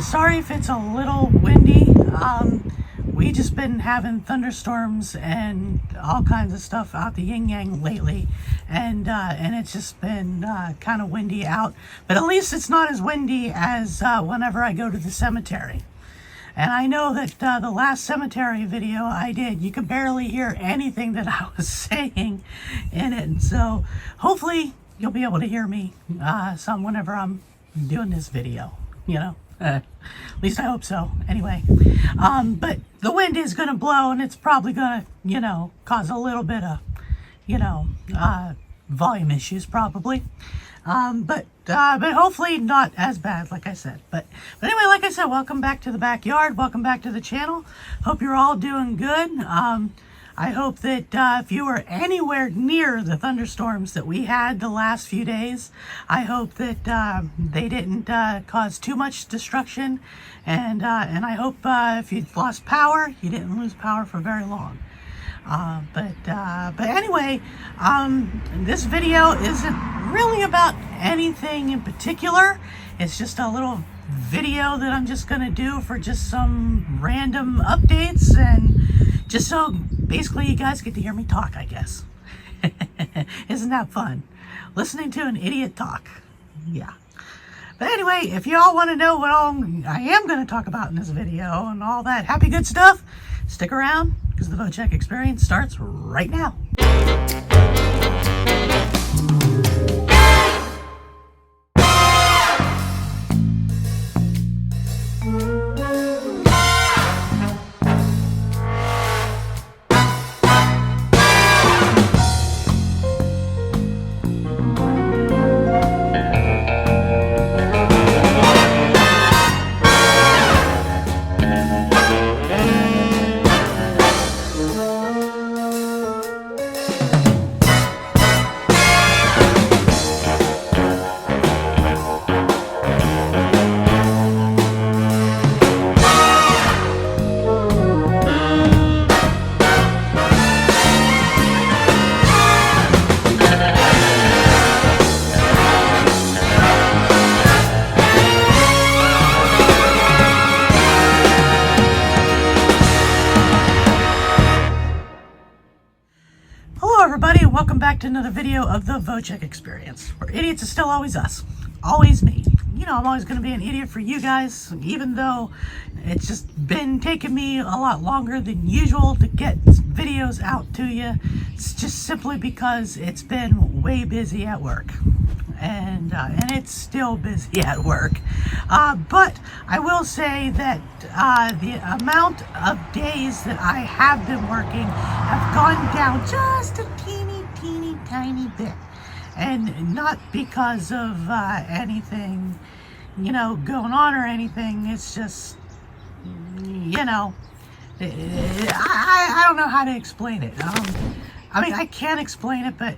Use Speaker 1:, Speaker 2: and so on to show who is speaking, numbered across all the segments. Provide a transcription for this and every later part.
Speaker 1: Sorry if it's a little windy. We just been having thunderstorms and all kinds of stuff out the yin yang lately, and it's just been kind of windy out. But at least it's not as windy as whenever I go to the cemetery. And I know that the last cemetery video I did, you could barely hear anything that I was saying in it. So hopefully you'll be able to hear me some whenever I'm doing this video, you know. At least I hope so. Anyway, but the wind is going to blow, and it's probably going to, you know, cause a little bit of, you know, volume issues probably. But hopefully not as bad, like I said. But anyway, like I said, welcome back to the backyard. Welcome back to the channel. Hope you're all doing good. I hope that if you were anywhere near the thunderstorms that we had the last few days, I hope that they didn't cause too much destruction. And I hope if you lost power, you didn't lose power for very long. But anyway, this video isn't really about anything in particular. It's just a little video that I'm just gonna do for just some random updates, and just so basically you guys get to hear me talk, I guess. Isn't that fun? Listening to an idiot talk. Yeah. But anyway, if you all want to know what I am going to talk about in this video and all that happy good stuff, stick around, because the Vochek experience starts right now. Everybody, welcome back to another video of the Vochek experience, where idiots is still always us, always me. You know, I'm always going to be an idiot for you guys, even though it's just been taking me a lot longer than usual to get videos out to you. It's just simply because it's been way busy at work, and it's still busy at work. But I will say that the amount of days that I have been working have gone down just a teeny tiny bit, and not because of anything, you know, going on or anything. It's just, you know, I don't know how to explain it. I mean, I can explain it, but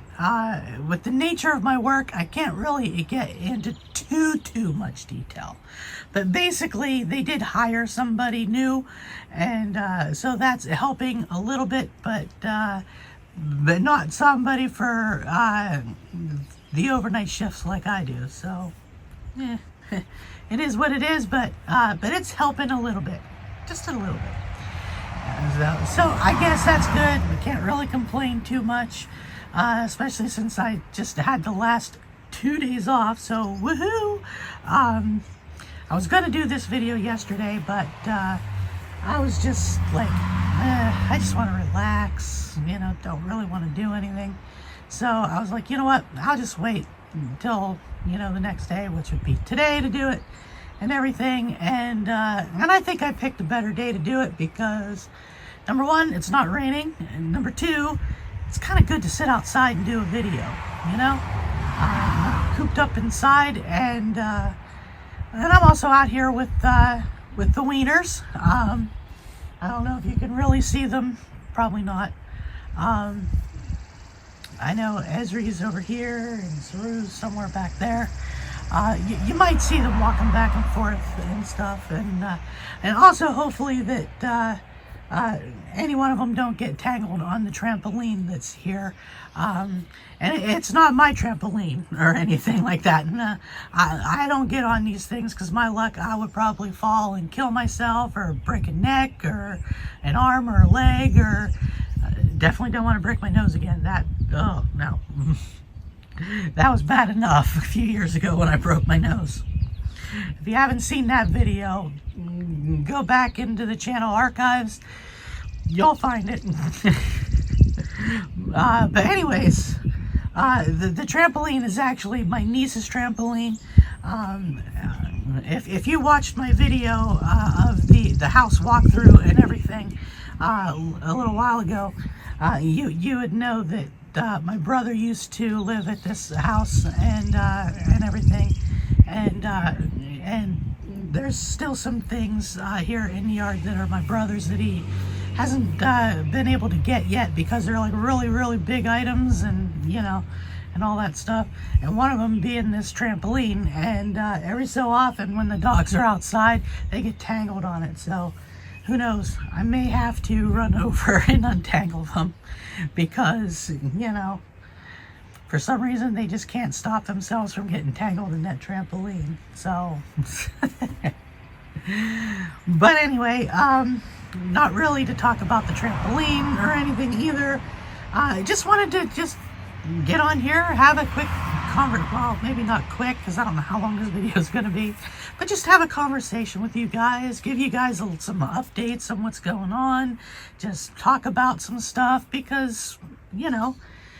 Speaker 1: with the nature of my work, I can't really get into too much detail. But basically, they did hire somebody new, and so that's helping a little bit, but not somebody for the overnight shifts like I do. So, it is what it is, but it's helping a little bit, just a little bit. So I guess that's good. We can't really complain too much, especially since I just had the last 2 days off, so woohoo! I was going to do this video yesterday, but I was just like, I just want to relax, you know, don't really want to do anything. So I was like, you know what, I'll just wait until, you know, the next day, which would be today, to do it and everything. And I think I picked a better day to do it because, number one, it's not raining, and number two, it's kind of good to sit outside and do a video, you know? I'm cooped up inside, and I'm also out here with the wieners. I don't know if you can really see them, probably not. I know Ezri's over here, and Saru's somewhere back there. You might see them walking back and forth and stuff, and also hopefully that any one of them don't get tangled on the trampoline that's here. And it's not my trampoline or anything like that. And, I don't get on these things because my luck, I would probably fall and kill myself or break a neck or an arm or a leg, or definitely don't want to break my nose again. Oh no. That was bad enough a few years ago when I broke my nose. If you haven't seen that video, go back into the channel archives. You'll find it. But anyways, the trampoline is actually my niece's trampoline. If you watched my video of the house walkthrough and everything a little while ago, you would know that my brother used to live at this house and everything, and there's still some things here in the yard that are my brother's that he hasn't been able to get yet because they're like really big items, and and all that stuff, and one of them being this trampoline. And every so often when the dogs are outside, they get tangled on it. So who knows, I may have to run over and untangle them because for some reason they just can't stop themselves from getting tangled in that trampoline. So but anyway, not really to talk about the trampoline or anything either. I just wanted to get on here, have a quick well, maybe not quick because I don't know how long this video is going to be, but just have a conversation with you guys, give you guys some updates on what's going on, just talk about some stuff, because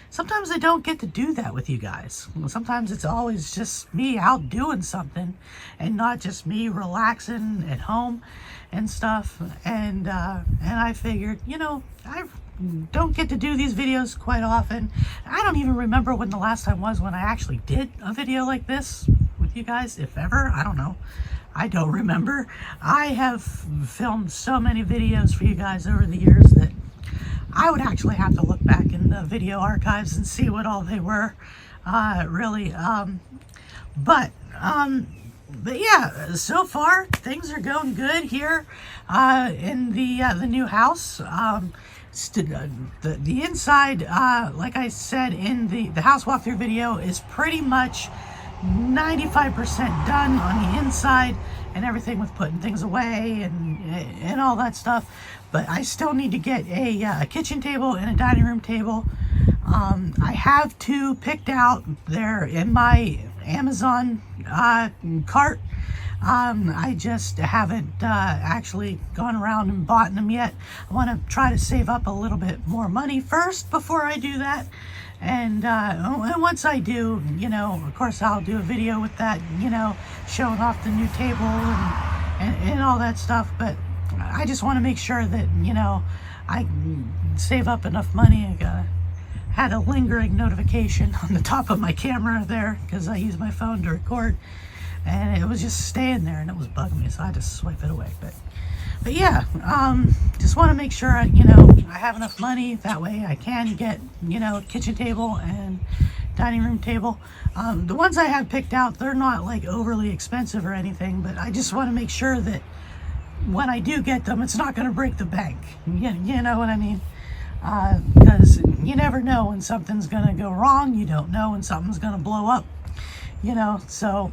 Speaker 1: sometimes I don't get to do that with you guys. Sometimes it's always just me out doing something and not just me relaxing at home and stuff. And I figured, I don't get to do these videos quite often. I don't even remember when the last time was when I actually did a video like this with you guys, if ever. I don't know. I don't remember. I have filmed so many videos for you guys over the years that I would actually have to look back in the video archives and see what all they were, really. But yeah, so far things are going good here in the new house. The inside, like I said in the house walkthrough video, is pretty much 95% done on the inside and everything, with putting things away and all that stuff. But I still need to get a kitchen table and a dining room table. I have two picked out. They're in my Amazon cart. I just haven't actually gone around and bought them yet. I want to try to save up a little bit more money first before I do that. And once I do, of course I'll do a video with that, showing off the new table and all that stuff. But I just want to make sure that, I save up enough money. I had a lingering notification on the top of my camera there because I use my phone to record, and it was just staying there and it was bugging me, so I had to swipe it away. But yeah, just want to make sure I have enough money, that way I can get, kitchen table and dining room table. The ones I have picked out, they're not like overly expensive or anything, but I just want to make sure that when I do get them, it's not going to break the bank. You know what I mean? Because you never know when something's going to go wrong. You don't know when something's going to blow up. So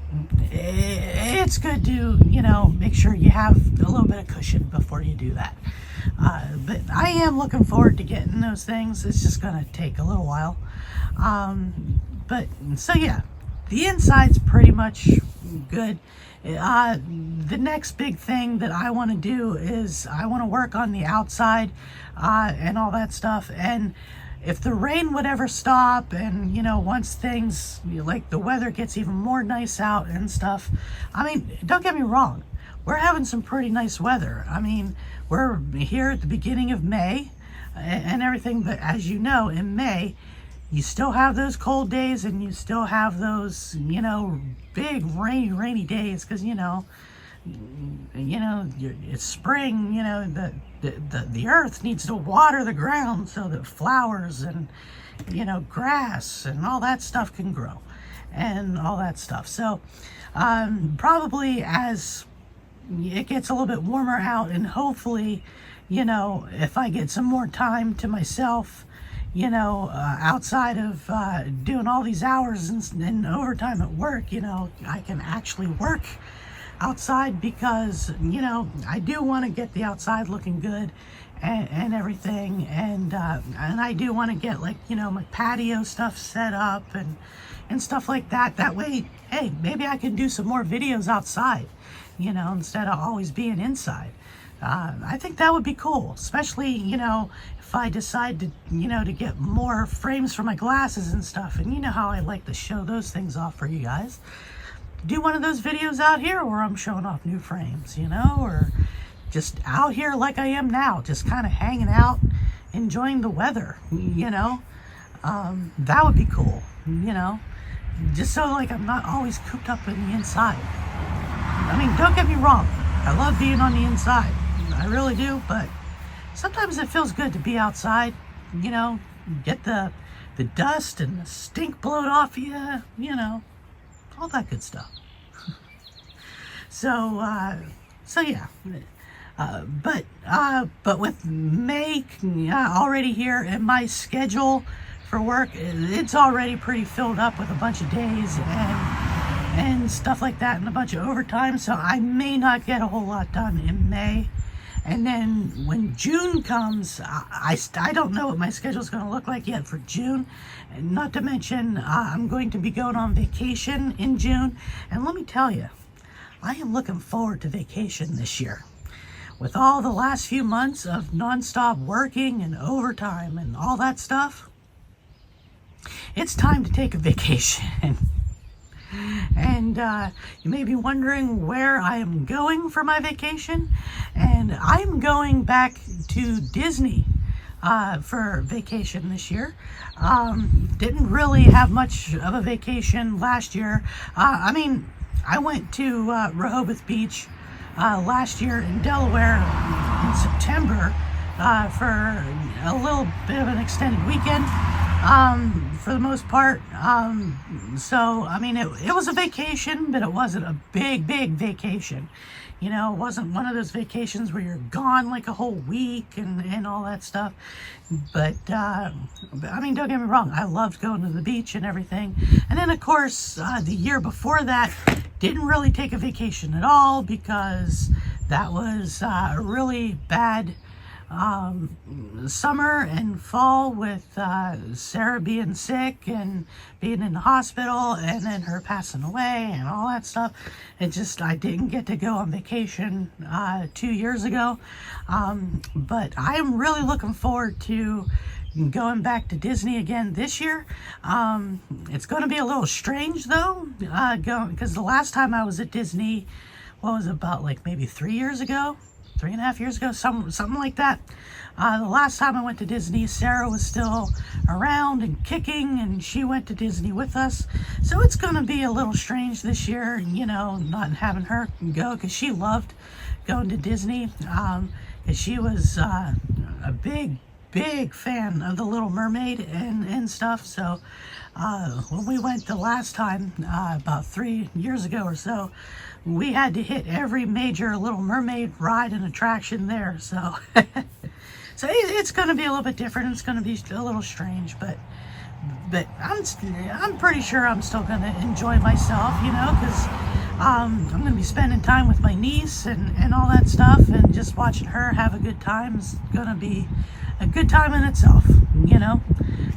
Speaker 1: it's good to, make sure you have a little bit of cushion before you do that. But I am looking forward to getting those things. It's just going to take a little while. But so yeah, the inside's pretty much good. The next big thing that I want to do is I want to work on the outside and all that stuff. And if the rain would ever stop, and once things like the weather gets even more nice out and stuff, I mean, don't get me wrong, we're having some pretty nice weather. I mean, we're here at the beginning of May and everything, but as you know, in May you still have those cold days and you still have those big rainy days, because it's spring. The earth needs to water the ground so that flowers and grass and all that stuff can grow and all that stuff. So probably as it gets a little bit warmer out, and hopefully if I get some more time to myself, outside of doing all these hours and overtime at work, I can actually work outside because, I do want to get the outside looking good and everything. And I do want to get my patio stuff set up and stuff like that. That way, hey, maybe I can do some more videos outside, instead of always being inside. I think that would be cool, especially, if I decide to, to get more frames for my glasses and stuff. And you know how I like to show those things off for you guys. Do one of those videos out here where I'm showing off new frames, or just out here like I am now, just kind of hanging out, enjoying the weather, that would be cool, just so I'm not always cooped up in the inside. I mean, don't get me wrong, I love being on the inside, I really do, but sometimes it feels good to be outside, get the dust and the stink blowed off you, all that good stuff. So yeah. But with May already here and my schedule for work, it's already pretty filled up with a bunch of days and stuff like that and a bunch of overtime. So I may not get a whole lot done in May. And then when June comes, I don't know what my schedule is going to look like yet for June. And not to mention, I'm going to be going on vacation in June. And let me tell you, I am looking forward to vacation this year. With all the last few months of nonstop working and overtime and all that stuff, it's time to take a vacation. And you may be wondering where I am going for my vacation. And I'm going back to Disney for vacation this year. Didn't really have much of a vacation last year. I went to Rehoboth Beach last year in Delaware in September for a little bit of an extended weekend. For the most part. So, it was a vacation, but it wasn't a big vacation. It wasn't one of those vacations where you're gone like a whole week and all that stuff. But, don't get me wrong. I loved going to the beach and everything. And then, of course, the year before that, didn't really take a vacation at all because that was a really bad summer and fall with Sarah being sick and being in the hospital and then her passing away and all that stuff. I didn't get to go on vacation 2 years ago, but I am really looking forward to going back to Disney again this year. It's going to be a little strange though, because the last time I was at Disney, what was it, about maybe 3 years ago? 3.5 years ago, something like that. The last time I went to Disney, Sarah was still around and kicking, and she went to Disney with us. So it's going to be a little strange this year, not having her go, because she loved going to Disney. Because she was a big fan of The Little Mermaid and stuff. So when we went the last time, about 3 years ago or so, we had to hit every major Little Mermaid ride and attraction there. So so it's going to be a little bit different. It's going to be a little strange, but I'm pretty sure I'm still going to enjoy myself, because I'm going to be spending time with my niece and all that stuff, and just watching her have a good time is going to be a good time in itself,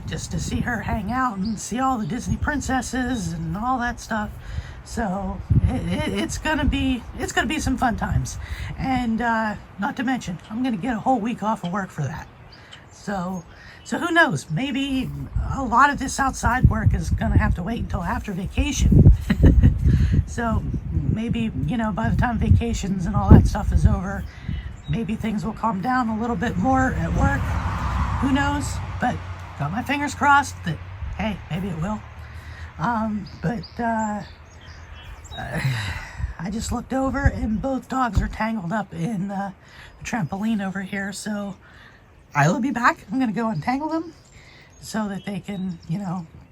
Speaker 1: just to see her hang out and see all the Disney princesses and all that stuff. So it's gonna be some fun times, and not to mention I'm gonna get a whole week off of work for that. So who knows? Maybe a lot of this outside work is gonna have to wait until after vacation. So maybe by the time vacations and all that stuff is over, maybe things will calm down a little bit more at work. Who knows? But got my fingers crossed that hey, maybe it will. I just looked over and both dogs are tangled up in the trampoline over here, so I will be back. I'm going to go untangle them so that they can,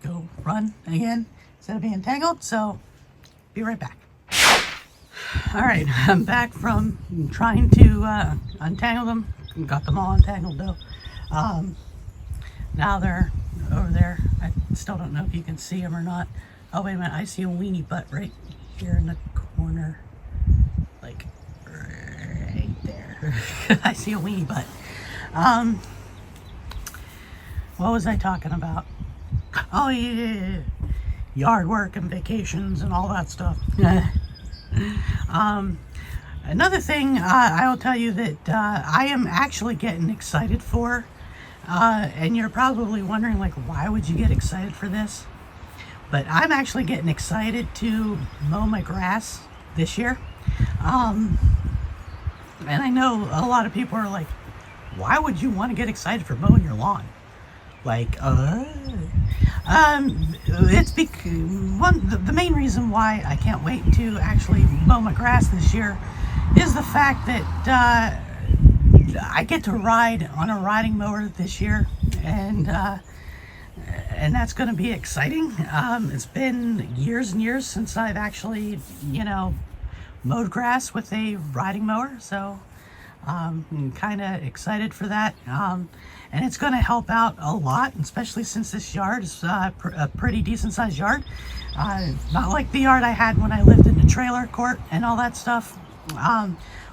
Speaker 1: go run again instead of being tangled, so be right back. All right, I'm back from trying to untangle them, got them all entangled though. Now they're over there. I still don't know if you can see them or not. Oh, wait a minute. I see a weenie butt right here in the corner. Like, right there. I see a weenie butt. What was I talking about? Oh, yeah. Yard work and vacations and all that stuff. Another thing I will tell you that I am actually getting excited for, and you're probably wondering, like, why would you get excited for this? But I'm actually getting excited to mow my grass this year. And I know a lot of people are like, why would you want to get excited for mowing your lawn? Like, it's the main reason why I can't wait to actually mow my grass this year is the fact that I get to ride on a riding mower this year, and that's going to be exciting. It's been years and years since I've actually, mowed grass with a riding mower, so I'm kind of excited for that. And it's going to help out a lot, especially since this yard is a pretty decent sized yard. Not like the yard I had when I lived in the trailer court and all that stuff,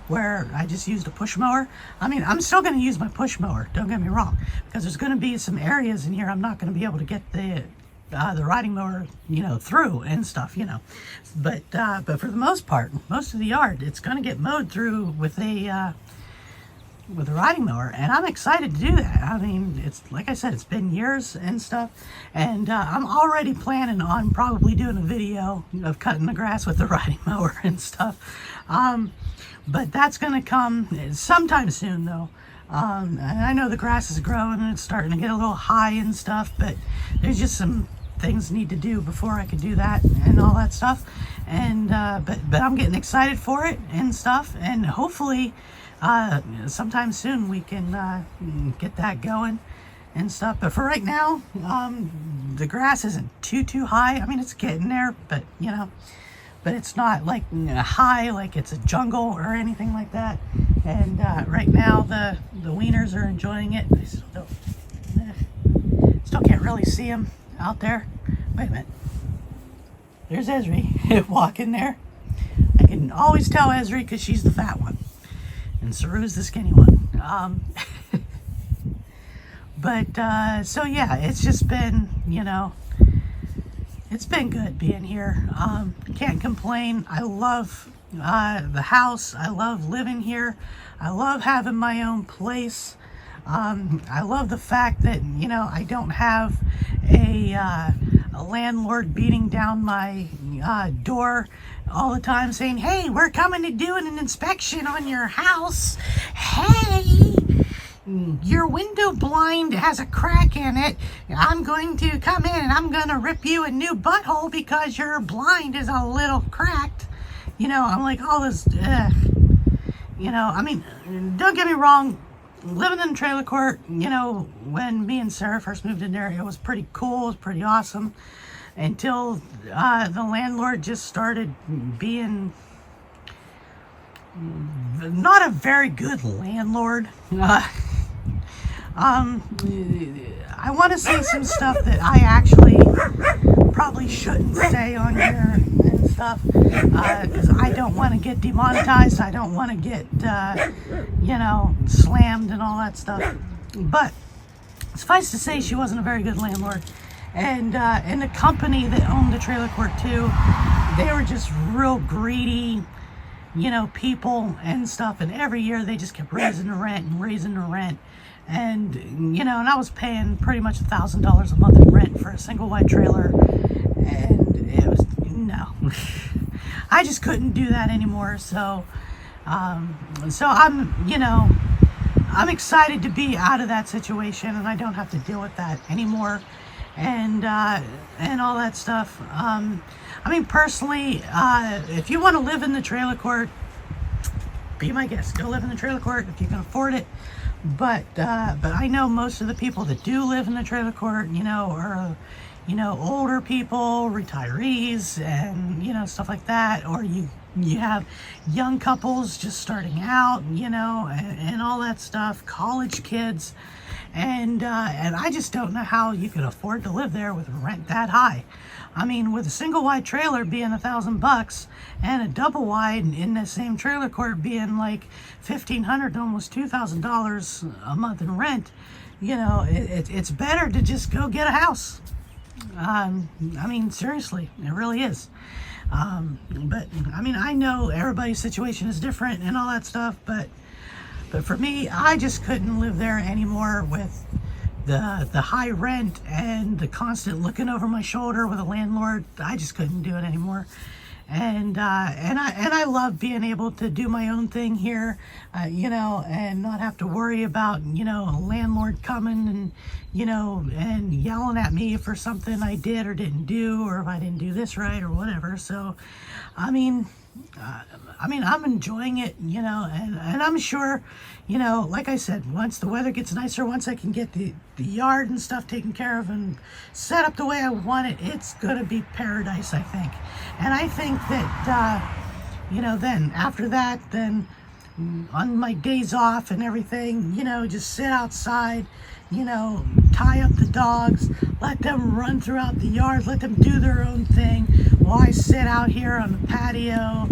Speaker 1: where I just used a push mower. I mean, I'm still going to use my push mower, don't get me wrong, because there's going to be some areas in here I'm not going to be able to get the riding mower, through and stuff, But for the most part, most of the yard, it's going to get mowed through with a riding mower, and I'm excited to do that. I mean, it's like I said, it's been years and stuff, and I'm already planning on probably doing a video of cutting the grass with the riding mower and stuff. But that's going to come sometime soon, though. And I know the grass is growing and it's starting to get a little high and stuff, but there's just some things need to do before I can do that and all that stuff. And but I'm getting excited for it and stuff, and hopefully sometime soon we can get that going and stuff. But for right now, the grass isn't too high. I mean, it's getting there, but but it's not like high like it's a jungle or anything like that. And right now the wieners are enjoying it. I still can't really see them out there. Wait a minute. There's Esri walking there. I can always tell Esri because she's the fat one and Saru's the skinny one. But so yeah, it's just been, it's been good being here. Can't complain. I love the house. I love living here. I love having my own place. I love the fact that, I don't have a landlord beating down my door all the time saying, hey, we're coming to do an inspection on your house. Hey, your window blind has a crack in it. I'm going to come in and I'm going to rip you a new butthole because your blind is a little cracked. I'm like, all this, I mean, don't get me wrong. Living in a trailer court, when me and Sarah first moved in there, it was pretty cool. It was pretty awesome until the landlord just started being not a very good landlord. I want to say some stuff that I actually probably shouldn't say on here and stuff, because I don't want to get demonetized. I don't want to get, slammed and all that stuff. But suffice to say, she wasn't a very good landlord. And the company that owned the trailer court too, they were just real greedy, people and stuff. And every year they just kept raising the rent and raising the rent. And, and I was paying pretty much $1,000 a month in rent for a single wide trailer. And it was, no, I just couldn't do that anymore. So I'm, I'm excited to be out of that situation and I don't have to deal with that anymore. And all that stuff. I mean, personally, if you want to live in the trailer court, be my guest. Go live in the trailer court if you can afford it. But I know most of the people that do live in the trailer court, are, older people, retirees, and, stuff like that. Or you You have young couples just starting out, and all that stuff, college kids, and I just don't know how you could afford to live there with rent that high. I mean, with a single wide trailer being $1,000 and a double wide in the same trailer court being like $1,500 to almost $2,000 a month in rent, it's better to just go get a house. I mean, seriously, it really is. But I mean, I know everybody's situation is different and all that stuff, but for me, I just couldn't live there anymore with the high rent and the constant looking over my shoulder with a landlord. I just couldn't do it anymore. And I love being able to do my own thing here, and not have to worry about, a landlord coming and, and yelling at me for something I did or didn't do, or if I didn't do this right or whatever. So, I mean, I'm enjoying it, and I'm sure, like I said, once the weather gets nicer, once I can get the yard and stuff taken care of and set up the way I want it, it's going to be paradise, I think. And I think that, then after that, then on my days off and everything, just sit outside, tie up the dogs, let them run throughout the yard, let them do their own thing while I sit out here on the patio,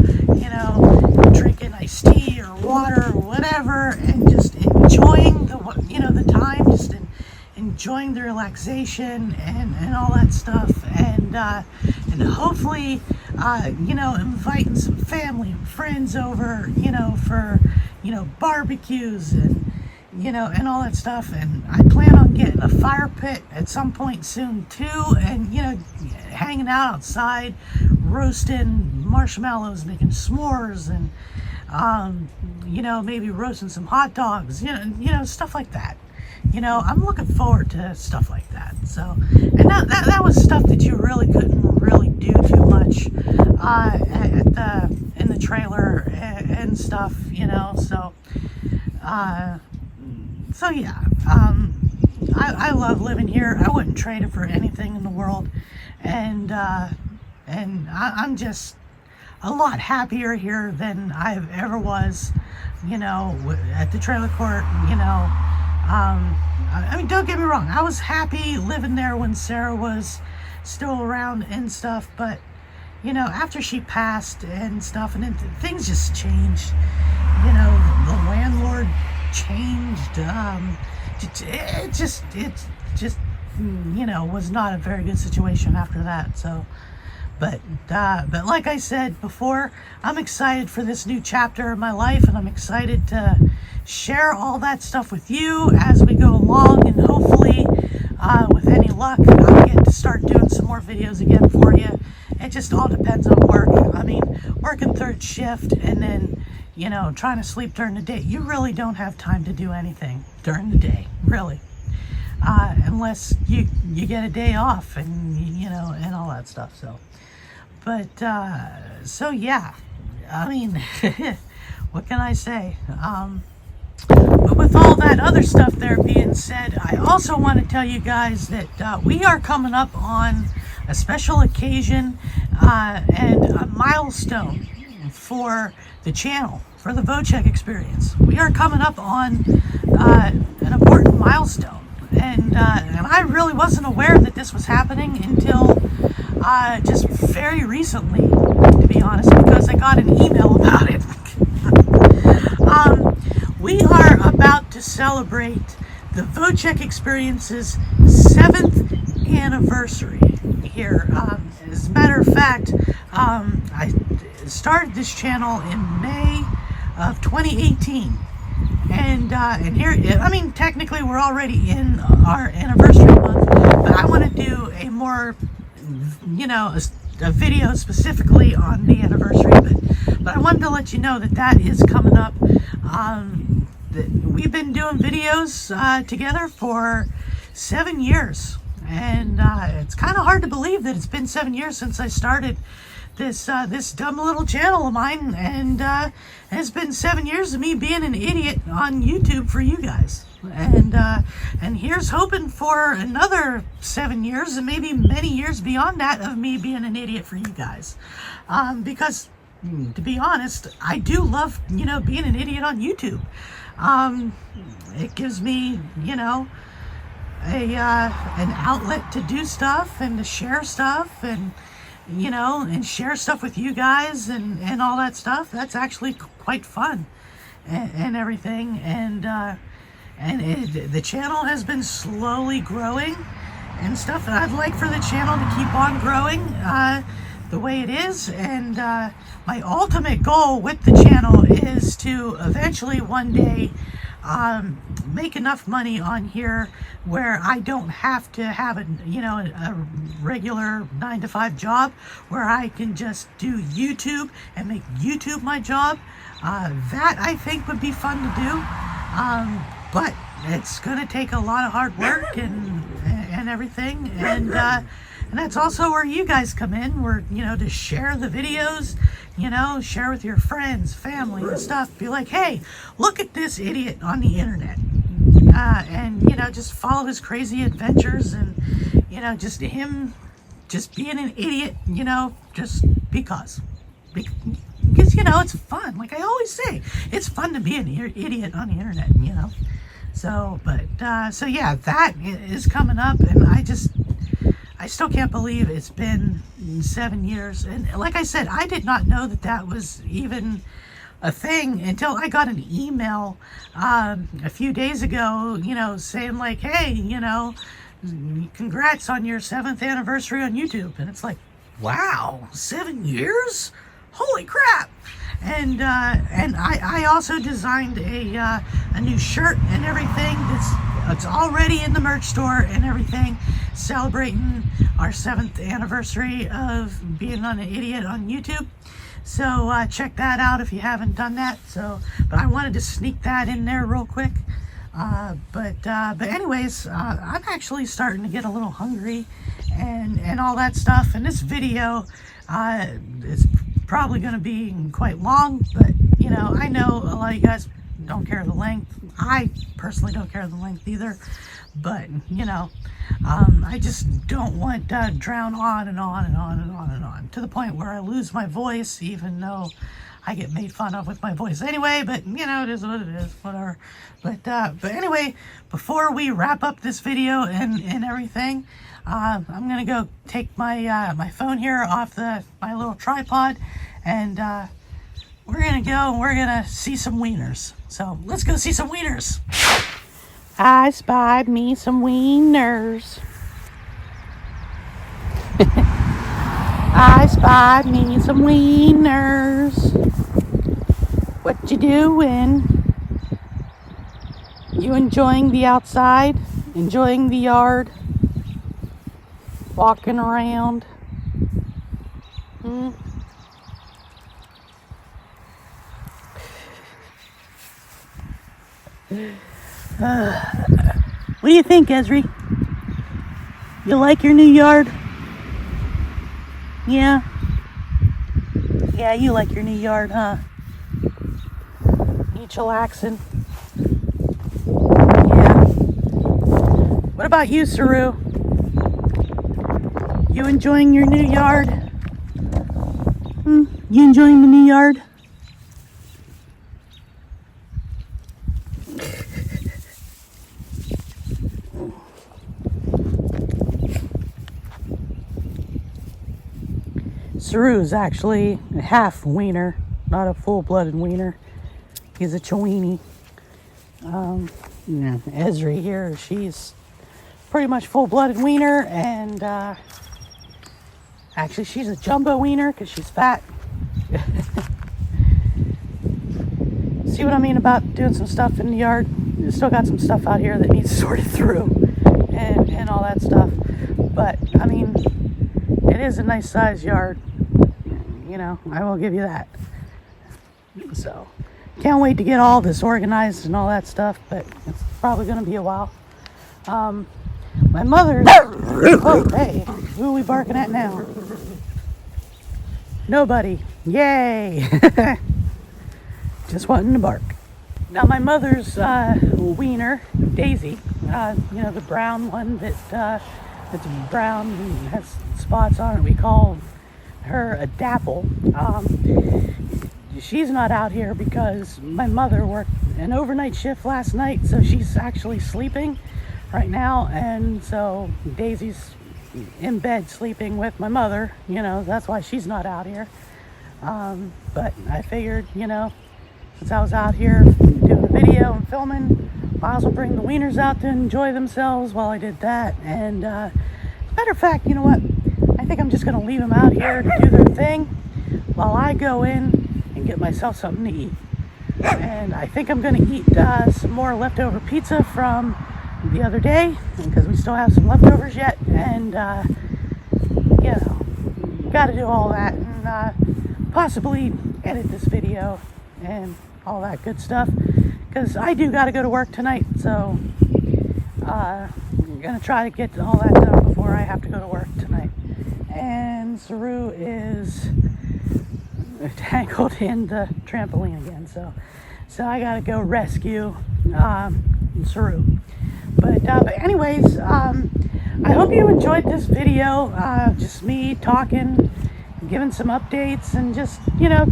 Speaker 1: drinking iced tea or water or whatever, and just enjoying the time, just enjoying the relaxation and all that stuff, and hopefully, inviting some family and friends over, for, barbecues and all that stuff. And I plan on getting a fire pit at some point soon too, and hanging out outside, roasting marshmallows, making s'mores, and maybe roasting some hot dogs, stuff like that. I'm looking forward to stuff like that. So, and that was stuff that you really couldn't really do too much in the trailer and stuff, so yeah, I love living here. I wouldn't trade it for anything in the world, and I'm just a lot happier here than I ever was, at the trailer court. I mean, don't get me wrong, I was happy living there when Sarah was still around and stuff, but after she passed and stuff, and then things just changed. The landlord changed. It just was not a very good situation after that. So, but like I said before, I'm excited for this new chapter of my life, and I'm excited to share all that stuff with you as we go along, and hopefully, with any luck, I'll get to start doing some more videos again for you. It just all depends on work. I mean, working third shift and then, trying to sleep during the day. You really don't have time to do anything during the day, really. Unless you get a day off and, and all that stuff. So, but, so yeah, I mean, what can I say? But with all that other stuff there being said, I also want to tell you guys that we are coming up on a special occasion and a milestone for the channel, for the Vochek experience. We are coming up on an important milestone, and I really wasn't aware that this was happening until just very recently, to be honest, because I got an email about it. We are about to celebrate the Vochek Experience's 7th anniversary here. As a matter of fact, I started this channel in May of 2018, and here, I mean, technically we're already in our anniversary month, but I want to do a more, a video specifically on the anniversary, but I wanted to let you know that is coming up. We've been doing videos together for 7 years, and it's kind of hard to believe that it's been 7 years since I started this dumb little channel of mine, and it's been 7 years of me being an idiot on YouTube for you guys, and here's hoping for another 7 years and maybe many years beyond that of me being an idiot for you guys, because to be honest, I do love, being an idiot on YouTube. It gives me, an outlet to do stuff and to share stuff and, and share stuff with you guys and all that stuff. That's actually quite fun and everything. And the channel has been slowly growing and stuff. And I'd like for the channel to keep on growing the way it is. And my ultimate goal with the channel is to eventually one day make enough money on here where I don't have to have a regular 9-to-5 job, where I can just do YouTube and make YouTube my job. That I think would be fun to do, but it's gonna take a lot of hard work and everything, and that's also where you guys come in, where to share the videos, share with your friends, family and stuff. Be like, hey, look at this idiot on the internet, and just follow his crazy adventures, and just him just being an idiot, just because it's fun. Like I always say, it's fun to be an idiot on the internet, so yeah, that is coming up, and I still can't believe it's been 7 years. And like I said, I did not know that was even a thing until I got an email a few days ago, saying like, hey, congrats on your 7th anniversary on YouTube. And it's like, wow, 7 years? Holy crap. And I also designed a new shirt and everything. It's already in the merch store and everything, celebrating our 7th anniversary of being an idiot on YouTube. So check that out if you haven't done that. But I wanted to sneak that in there real quick. But anyways, I'm actually starting to get a little hungry and all that stuff. And this video is probably going to be quite long, but I know a lot of you guys don't care the length. I personally don't care the length either, but I just don't want to drown on and on and on and on and on to the point where I lose my voice, even though I get made fun of with my voice anyway. But it is what it is, whatever. But anyway, before we wrap up this video and everything, I'm gonna go take my my phone here off my little tripod, and we're gonna go and we're gonna see some wieners. So let's go see some wieners. I spied me some wieners. I spied me some wieners. What you doing? You enjoying the outside? Enjoying the yard? Walking around? What do you think, Esri? You like your new yard? Yeah? Yeah, you like your new yard, huh? You chillaxing? Yeah. What about you, Saru? You enjoying your new yard? You enjoying the new yard? Saru is actually a half wiener, not a full-blooded wiener. He's a Chiweenie. Esri here, she's pretty much full-blooded wiener, and actually she's a jumbo wiener because she's fat. See what I mean about doing some stuff in the yard? Still got some stuff out here that needs sorted through and all that stuff. But I mean, it is a nice sized yard. I will give you that. So, can't wait to get all this organized and all that stuff, but it's probably going to be a while. My mother's... Oh, hey, who are we barking at now? Nobody. Yay! Just wanting to bark. Now, my mother's wiener, Daisy, the brown one that's brown and has spots on it, we call her Dapple. She's not out here because my mother worked an overnight shift last night, so she's actually sleeping right now, and so Daisy's in bed sleeping with my mother. That's why she's not out here. But I figured, since I was out here doing the video and filming, might as well bring the wieners out to enjoy themselves while I did that. And as a matter of fact, you know what? I think I'm just going to leave them out here to do their thing while I go in and get myself something to eat. And I think I'm going to eat some more leftover pizza from the other day, because we still have some leftovers yet. And, got to do all that and possibly edit this video and all that good stuff, because I do got to go to work tonight. So I'm going to try to get all that done before I have to go to work tonight. And Saru is tangled in the trampoline again, so I gotta go rescue Saru. But anyways, I hope you enjoyed this video. Just me talking, giving some updates, and just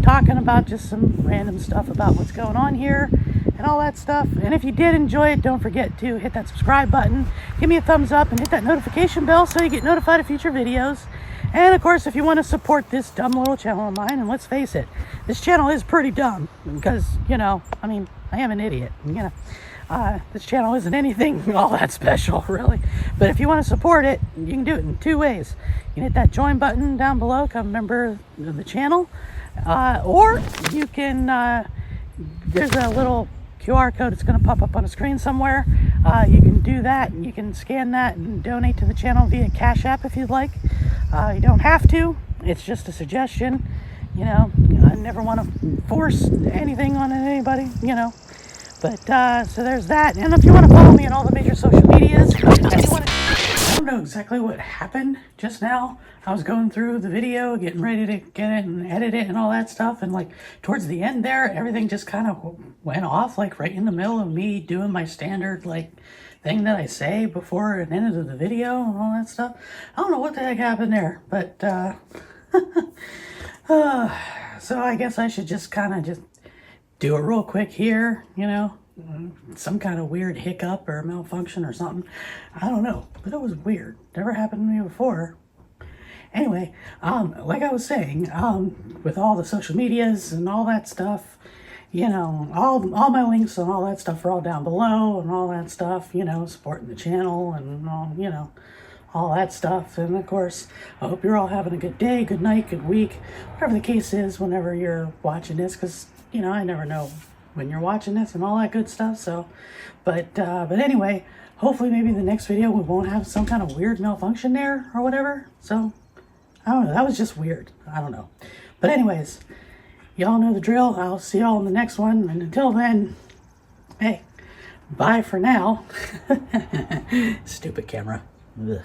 Speaker 1: talking about just some random stuff about what's going on here and all that stuff. And if you did enjoy it, don't forget to hit that subscribe button, give me a thumbs up, and hit that notification bell so you get notified of future videos. And of course, if you want to support this dumb little channel of mine, and let's face it, this channel is pretty dumb, because, I am an idiot, this channel isn't anything all that special, really. But if you want to support it, you can do it in two ways. You can hit that join button down below, become a member of the channel, or you can, there's a little QR code that's going to pop up on a screen somewhere. You can do that, and you can scan that and donate to the channel via Cash App if you'd like. You don't have to. It's just a suggestion. I never want to force anything on anybody, But, so there's that. And if you want to follow me on all the major social medias, I don't know exactly what happened just now. I was going through the video, getting ready to get it and edit it and all that stuff. And towards the end there, everything just kind of went off, right in the middle of me doing my standard, thing that I say before and end of the video and all that stuff. I don't know what the heck happened there, but so I guess I should just kind of just do it real quick here, some kind of weird hiccup or malfunction or something. I don't know, but it was weird. Never happened to me before. Anyway, like I was saying, with all the social medias and all that stuff, all my links and all that stuff are all down below and all that stuff, supporting the channel and all, all that stuff. And of course, I hope you're all having a good day, good night, good week, whatever the case is whenever you're watching this, because, I never know when you're watching this and all that good stuff. So, but anyway, hopefully maybe the next video we won't have some kind of weird malfunction there or whatever. So, I don't know, that was just weird. I don't know. But anyways, y'all know the drill. I'll see y'all in the next one. And until then, hey, bye for now. Stupid camera. Ugh.